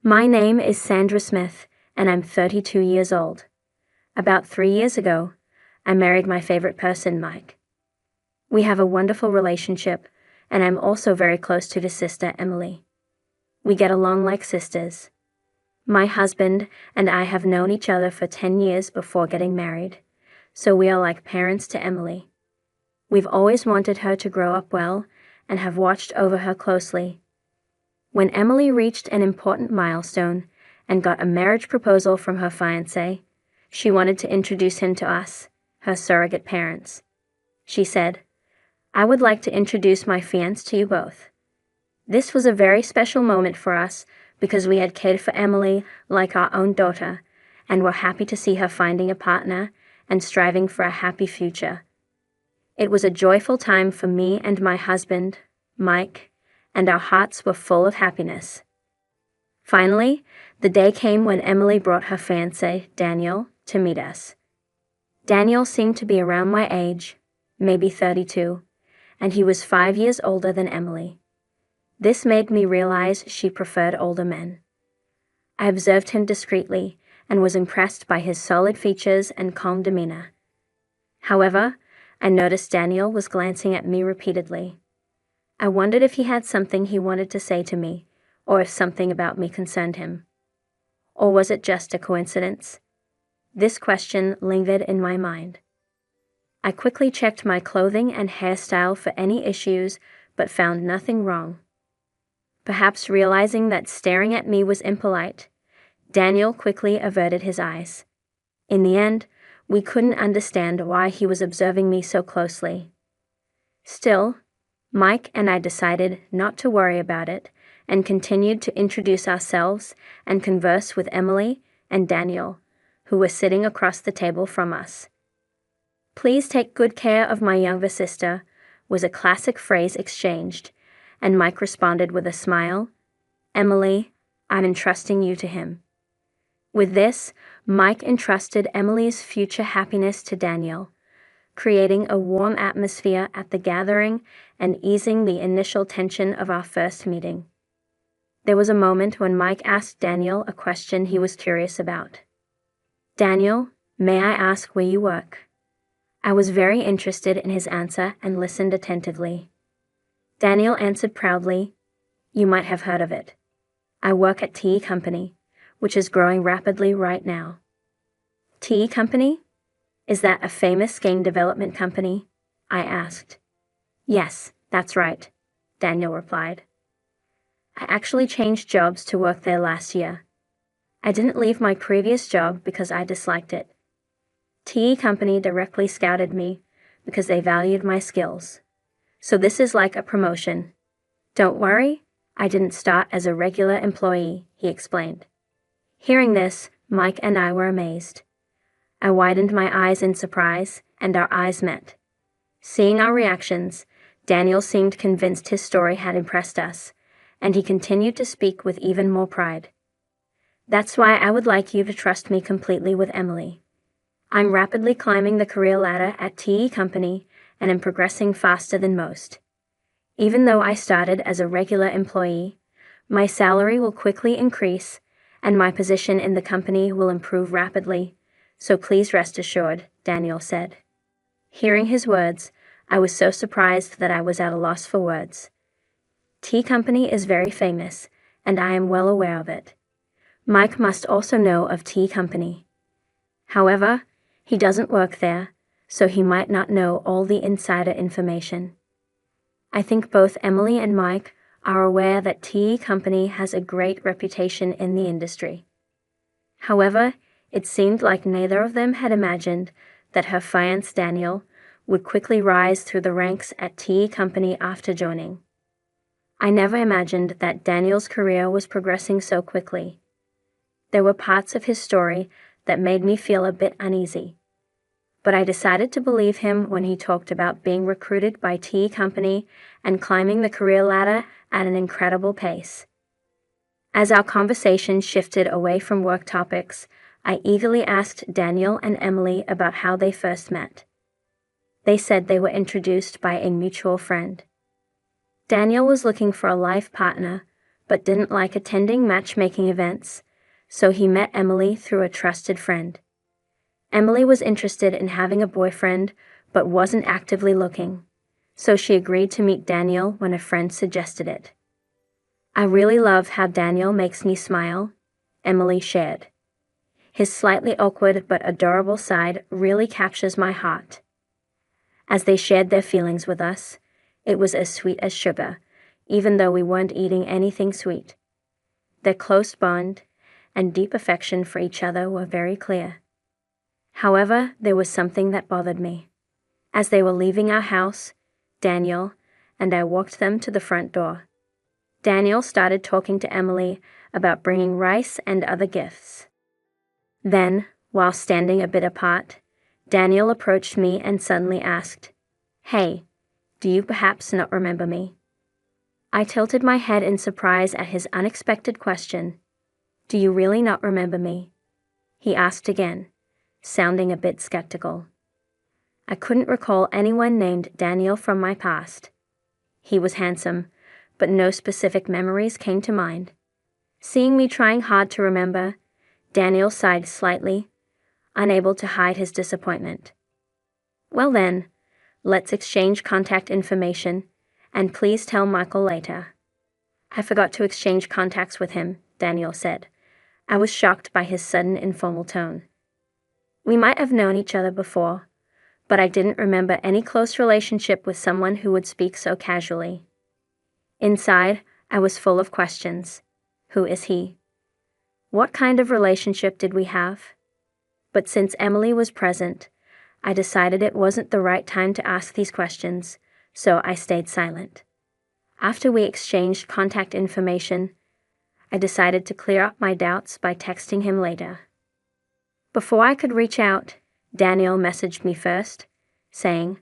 My name is Sandra Smith, and I'm 32 years old. About 3 years ago, I married my favorite person, Mike. We have a wonderful relationship, and I'm also very close to his sister, Emily. We get along like sisters. My husband and I have known each other for 10 years before getting married, so we are like parents to Emily. We've always wanted her to grow up well and have watched over her closely. When Emily reached an important milestone and got a marriage proposal from her fiancé, she wanted to introduce him to us, her surrogate parents. She said, "I would like to introduce my fiancé to you both." This was a very special moment for us because we had cared for Emily like our own daughter and were happy to see her finding a partner and striving for a happy future. It was a joyful time for me and my husband, Mike, and our hearts were full of happiness. Finally, the day came when Emily brought her fiancé, Daniel, to meet us. Daniel seemed to be around my age, maybe 32, and he was 5 years older than Emily. This made me realize she preferred older men. I observed him discreetly and was impressed by his solid features and calm demeanor. However, I noticed Daniel was glancing at me repeatedly. I wondered if he had something he wanted to say to me, or if something about me concerned him. Or was it just a coincidence? This question lingered in my mind. I quickly checked my clothing and hairstyle for any issues, but found nothing wrong. Perhaps realizing that staring at me was impolite, Daniel quickly averted his eyes. In the end, we couldn't understand why he was observing me so closely. Still, Mike and I decided not to worry about it and continued to introduce ourselves and converse with Emily and Daniel, who were sitting across the table from us. "Please take good care of my younger sister," was a classic phrase exchanged, and Mike responded with a smile, "Emily, I'm entrusting you to him." With this, Mike entrusted Emily's future happiness to Daniel, creating a warm atmosphere at the gathering and easing the initial tension of our first meeting. There was a moment when Mike asked Daniel a question he was curious about. "Daniel, may I ask where you work?" I was very interested in his answer and listened attentively. Daniel answered proudly, "You might have heard of it. I work at TE Company, which is growing rapidly right now." "TE Company? Is that a famous game development company?" I asked. "Yes, that's right," Daniel replied. "I actually changed jobs to work there last year. I didn't leave my previous job because I disliked it. TE Company directly scouted me because they valued my skills. So this is like a promotion. Don't worry, I didn't start as a regular employee," he explained. Hearing this, Mike and I were amazed. I widened my eyes in surprise, and our eyes met. Seeing our reactions, Daniel seemed convinced his story had impressed us, and he continued to speak with even more pride. "That's why I would like you to trust me completely with Emily. I'm rapidly climbing the career ladder at TE Company and am progressing faster than most. Even though I started as a regular employee, my salary will quickly increase, and my position in the company will improve rapidly. So please rest assured," Daniel said. Hearing his words, I was so surprised that I was at a loss for words. TE Company is very famous, and I am well aware of it. Mike must also know of TE Company. However, he doesn't work there, so he might not know all the insider information. I think both Emily and Mike are aware that TE Company has a great reputation in the industry. However, it seemed like neither of them had imagined that her fiancé Daniel would quickly rise through the ranks at TE Company after joining. I never imagined that Daniel's career was progressing so quickly. There were parts of his story that made me feel a bit uneasy. But I decided to believe him when he talked about being recruited by TE Company and climbing the career ladder at an incredible pace. As our conversation shifted away from work topics, I eagerly asked Daniel and Emily about how they first met. They said they were introduced by a mutual friend. Daniel was looking for a life partner, but didn't like attending matchmaking events, so he met Emily through a trusted friend. Emily was interested in having a boyfriend, but wasn't actively looking, so she agreed to meet Daniel when a friend suggested it. "I really love how Daniel makes me smile," Emily shared. "His slightly awkward but adorable side really captures my heart." As they shared their feelings with us, it was as sweet as sugar, even though we weren't eating anything sweet. Their close bond and deep affection for each other were very clear. However, there was something that bothered me. As they were leaving our house, Daniel and I walked them to the front door. Daniel started talking to Emily about bringing rice and other gifts. Then, while standing a bit apart, Daniel approached me and suddenly asked, "Hey, do you perhaps not remember me?" I tilted my head in surprise at his unexpected question. "Do you really not remember me?" he asked again, sounding a bit skeptical. I couldn't recall anyone named Daniel from my past. He was handsome, but no specific memories came to mind. Seeing me trying hard to remember, Daniel sighed slightly, unable to hide his disappointment. "Well then, let's exchange contact information, and please tell Michael later." "I forgot to exchange contacts with him," Daniel said. I was shocked by his sudden informal tone. We might have known each other before, but I didn't remember any close relationship with someone who would speak so casually. Inside, I was full of questions. Who is he? What kind of relationship did we have? But since Emily was present, I decided it wasn't the right time to ask these questions, so I stayed silent. After we exchanged contact information, I decided to clear up my doubts by texting him later. Before I could reach out, Daniel messaged me first, saying,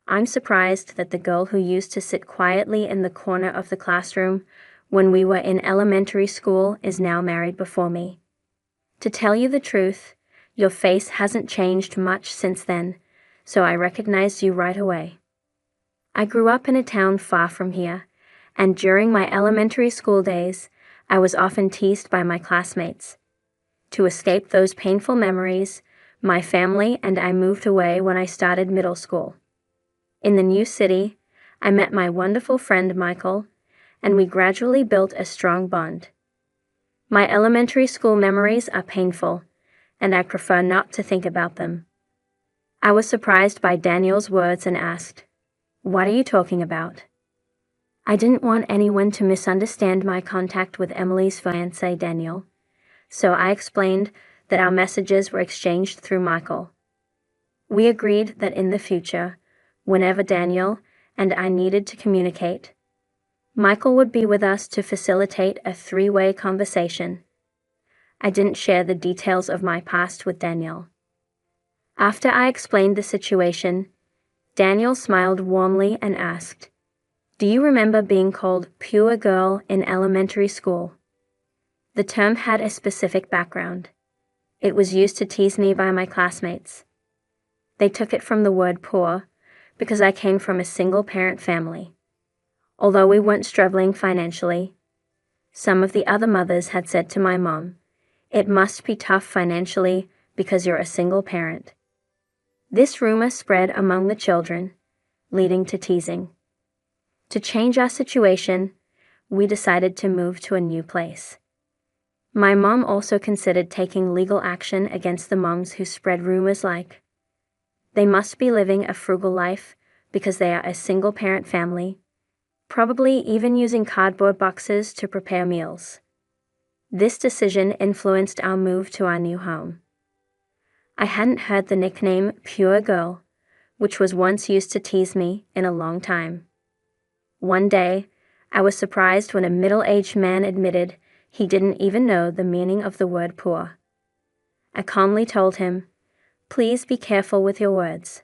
"I'm surprised that the girl who used to sit quietly in the corner of the classroom when we were in elementary school is now married before me. To tell you the truth, your face hasn't changed much since then, so I recognized you right away. I grew up in a town far from here, and during my elementary school days, I was often teased by my classmates. To escape those painful memories, my family and I moved away when I started middle school. In the new city, I met my wonderful friend Michael, and we gradually built a strong bond. My elementary school memories are painful, and I prefer not to think about them." I was surprised by Daniel's words and asked, "What are you talking about?" I didn't want anyone to misunderstand my contact with Emily's fiancé Daniel, so I explained that our messages were exchanged through Michael. We agreed that in the future, whenever Daniel and I needed to communicate, Michael would be with us to facilitate a three-way conversation. I didn't share the details of my past with Daniel. After I explained the situation, Daniel smiled warmly and asked, "Do you remember being called pure girl in elementary school?" The term had a specific background. It was used to tease me by my classmates. They took it from the word poor because I came from a single-parent family. Although we weren't struggling financially, some of the other mothers had said to my mom, "It must be tough financially because you're a single parent." This rumor spread among the children, leading to teasing. To change our situation, we decided to move to a new place. My mom also considered taking legal action against the moms who spread rumors like, "They must be living a frugal life because they are a single-parent family, probably even using cardboard boxes to prepare meals." This decision influenced our move to our new home. I hadn't heard the nickname Pure Girl, which was once used to tease me, in a long time. One day, I was surprised when a middle-aged man admitted he didn't even know the meaning of the word poor. I calmly told him, "Please be careful with your words.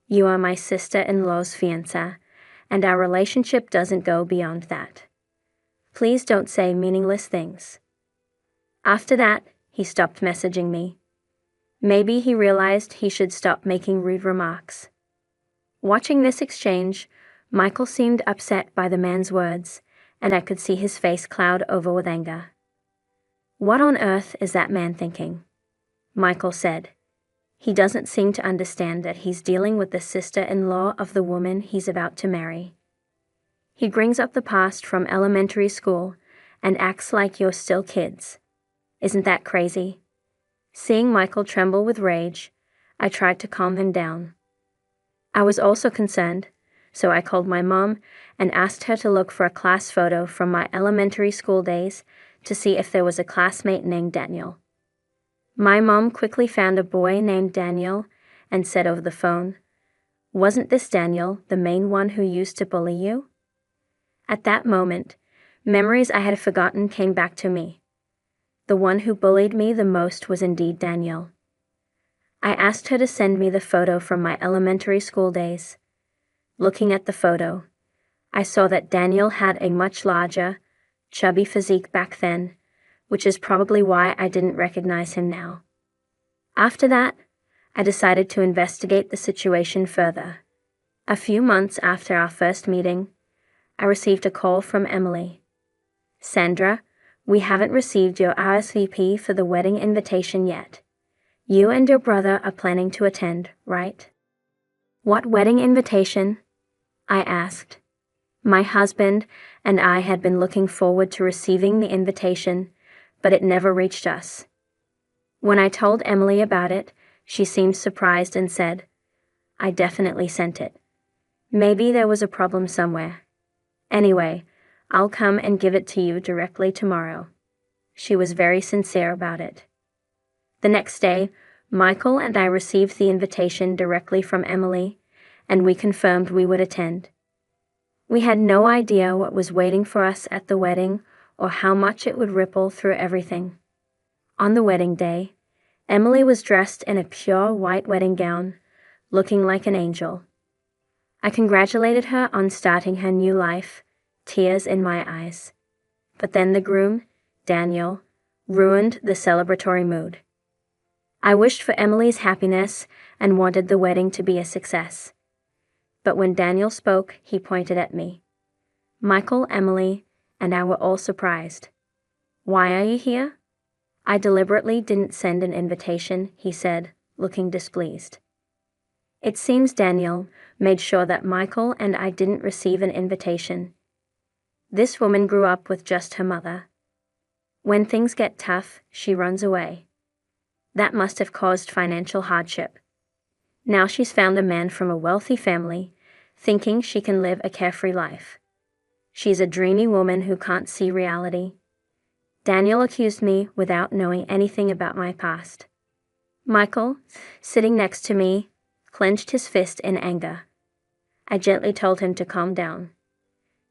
You are my sister-in-law's fiancé, and our relationship doesn't go beyond that. Please don't say meaningless things." After that, he stopped messaging me. Maybe he realized he should stop making rude remarks. Watching this exchange, Michael seemed upset by the man's words, and I could see his face cloud over with anger. "What on earth is that man thinking?" Michael said. "He doesn't seem to understand that he's dealing with the sister-in-law of the woman he's about to marry. He brings up the past from elementary school and acts like you're still kids. Isn't that crazy?" Seeing Michael tremble with rage, I tried to calm him down. I was also concerned, so I called my mom and asked her to look for a class photo from my elementary school days to see if there was a classmate named Daniel. My mom quickly found a boy named Daniel and said over the phone, "Wasn't this Daniel the main one who used to bully you?" At that moment, memories I had forgotten came back to me. The one who bullied me the most was indeed Daniel. I asked her to send me the photo from my elementary school days. Looking at the photo, I saw that Daniel had a much larger, chubby physique back then, which is probably why I didn't recognize him now. After that, I decided to investigate the situation further. A few months after our first meeting, I received a call from Emily. "Sandra, we haven't received your RSVP for the wedding invitation yet. You and your brother are planning to attend, right?" "What wedding invitation?" I asked. My husband and I had been looking forward to receiving the invitation, but it never reached us. When I told Emily about it, she seemed surprised and said, "I definitely sent it. Maybe there was a problem somewhere. Anyway, I'll come and give it to you directly tomorrow." She was very sincere about it. The next day, Michael and I received the invitation directly from Emily, and we confirmed we would attend. We had no idea what was waiting for us at the wedding or how much it would ripple through everything. On the wedding day, Emily was dressed in a pure white wedding gown, looking like an angel. I congratulated her on starting her new life, tears in my eyes. But then the groom, Daniel, ruined the celebratory mood. I wished for Emily's happiness and wanted the wedding to be a success. But when Daniel spoke, he pointed at me. Michael, Emily, and I were all surprised. "Why are you here?" "I deliberately didn't send an invitation," he said, looking displeased. It seems Daniel made sure that Michael and I didn't receive an invitation. This woman grew up with just her mother. When things get tough, she runs away. That must have caused financial hardship. Now she's found a man from a wealthy family, thinking she can live a carefree life. She's a dreamy woman who can't see reality. Daniel accused me without knowing anything about my past. Michael, sitting next to me, clenched his fist in anger. I gently told him to calm down.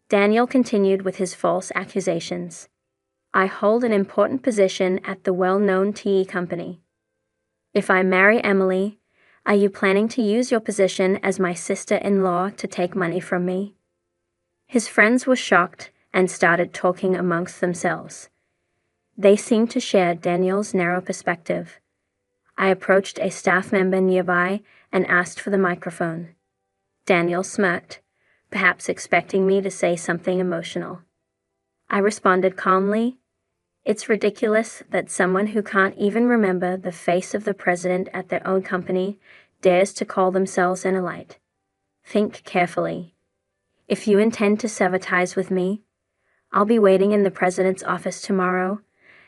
Daniel continued with his false accusations. "I hold an important position at the well-known tea company. If I marry Emily, are you planning to use your position as my sister-in-law to take money from me?" His friends were shocked and started talking amongst themselves. They seemed to share Daniel's narrow perspective. I approached a staff member nearby and asked for the microphone. Daniel smirked, perhaps expecting me to say something emotional. I responded calmly, "It's ridiculous that someone who can't even remember the face of the president at their own company dares to call themselves an elite. Think carefully. If you intend to sever ties with me, I'll be waiting in the president's office tomorrow,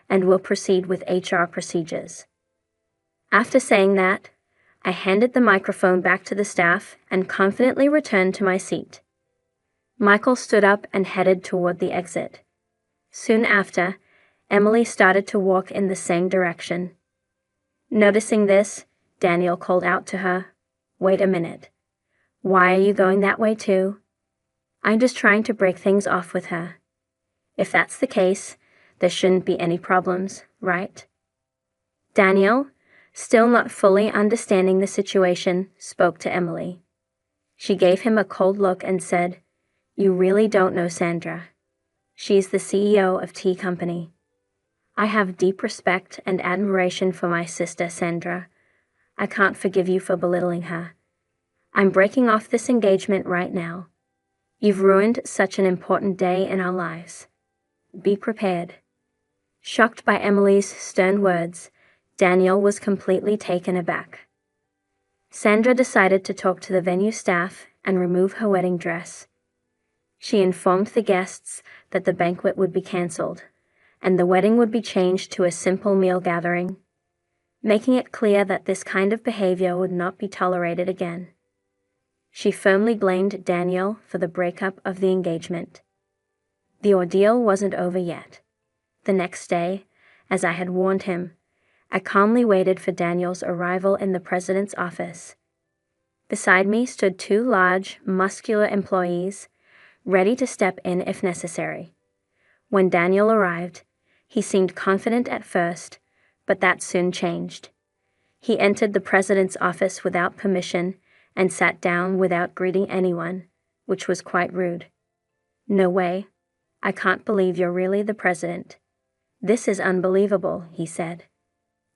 and we'll proceed with HR procedures." After saying that, I handed the microphone back to the staff and confidently returned to my seat. Michael stood up and headed toward the exit. Soon after, Emily started to walk in the same direction. Noticing this, Daniel called out to her, "Wait a minute. Why are you going that way too?" "I'm just trying to break things off with her. If that's the case, there shouldn't be any problems, right?" Daniel, still not fully understanding the situation, spoke to Emily. She gave him a cold look and said, "You really don't know Sandra. She's the CEO of Tea Company. I have deep respect and admiration for my sister Sandra. I can't forgive you for belittling her. I'm breaking off this engagement right now. You've ruined such an important day in our lives. Be prepared." Shocked by Emily's stern words, Daniel was completely taken aback. Sandra decided to talk to the venue staff and remove her wedding dress. She informed the guests that the banquet would be cancelled, and the wedding would be changed to a simple meal gathering, making it clear that this kind of behavior would not be tolerated again. She firmly blamed Daniel for the breakup of the engagement. The ordeal wasn't over yet. The next day, as I had warned him, I calmly waited for Daniel's arrival in the president's office. Beside me stood two large, muscular employees, ready to step in if necessary. When Daniel arrived, he seemed confident at first, but that soon changed. He entered the president's office without permission and sat down without greeting anyone, which was quite rude. "No way. I can't believe you're really the president. This is unbelievable," he said.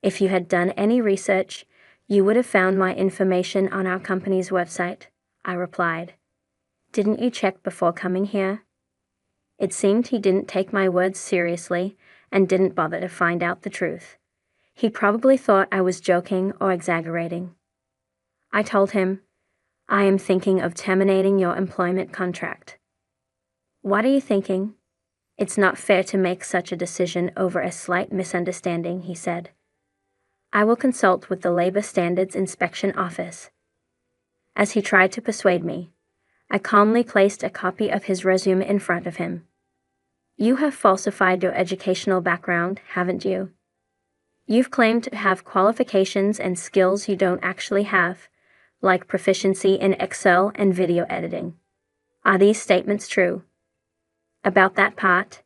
"If you had done any research, you would have found my information on our company's website," I replied. "Didn't you check before coming here?" It seemed he didn't take my words seriously and didn't bother to find out the truth. He probably thought I was joking or exaggerating. I told him, "I am thinking of terminating your employment contract." "What are you thinking? It's not fair to make such a decision over a slight misunderstanding," he said. "I will consult with the Labor Standards Inspection Office." As he tried to persuade me, I calmly placed a copy of his resume in front of him. "You have falsified your educational background, haven't you? You've claimed to have qualifications and skills you don't actually have, like proficiency in Excel and video editing. Are these statements true?" "About that part,"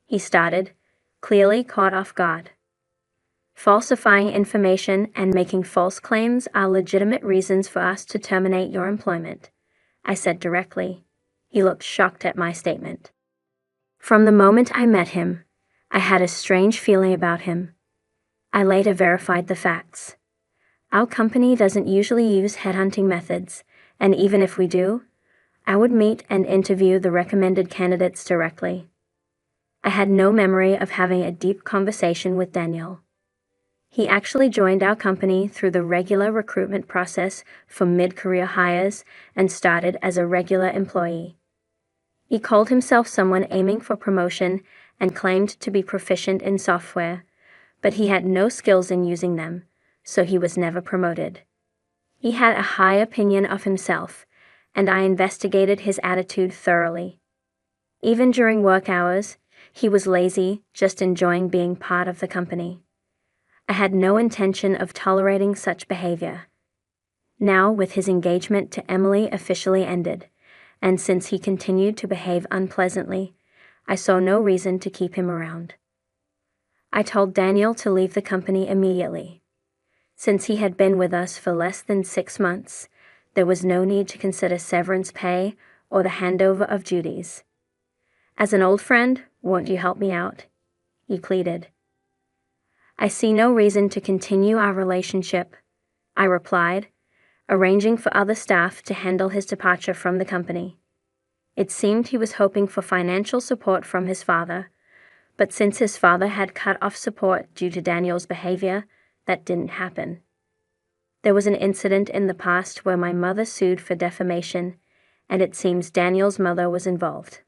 he started, clearly caught off guard. "Falsifying information and making false claims are legitimate reasons for us to terminate your employment," I said directly. He looked shocked at my statement. From the moment I met him, I had a strange feeling about him. I later verified the facts. Our company doesn't usually use headhunting methods, and even if we do, I would meet and interview the recommended candidates directly. I had no memory of having a deep conversation with Daniel. He actually joined our company through the regular recruitment process for mid-career hires and started as a regular employee. He called himself someone aiming for promotion and claimed to be proficient in software, but he had no skills in using them, so he was never promoted. He had a high opinion of himself, and I investigated his attitude thoroughly. Even during work hours, he was lazy, just enjoying being part of the company. I had no intention of tolerating such behavior. Now, with his engagement to Emily officially ended, and since he continued to behave unpleasantly, I saw no reason to keep him around. I told Daniel to leave the company immediately. Since he had been with us for less than 6 months, there was no need to consider severance pay or the handover of duties. "As an old friend, won't you help me out?" he pleaded. "I see no reason to continue our relationship," I replied, arranging for other staff to handle his departure from the company. It seemed he was hoping for financial support from his father, but since his father had cut off support due to Daniel's behavior, that didn't happen. There was an incident in the past where my mother sued for defamation, and it seems Daniel's mother was involved.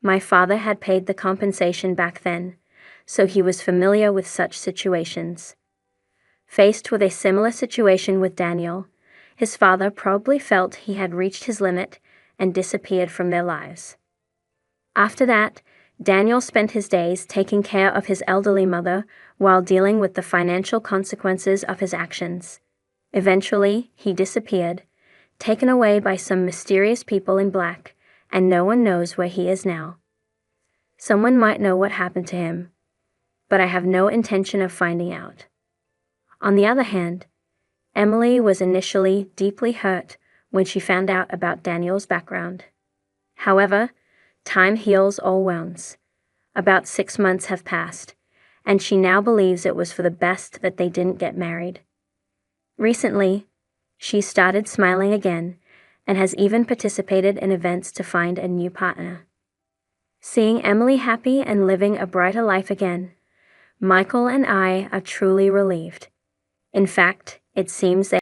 My father had paid the compensation back then, so he was familiar with such situations. Faced with a similar situation with Daniel, his father probably felt he had reached his limit and disappeared from their lives. After that, Daniel spent his days taking care of his elderly mother while dealing with the financial consequences of his actions. Eventually, he disappeared, taken away by some mysterious people in black, and no one knows where he is now. Someone might know what happened to him, but I have no intention of finding out. On the other hand, Emily was initially deeply hurt when she found out about Daniel's background. However, time heals all wounds. About 6 months have passed, and she now believes it was for the best that they didn't get married. Recently, she started smiling again, and has even participated in events to find a new partner. Seeing Emily happy and living a brighter life again, Michael and I are truly relieved. In fact, it seems they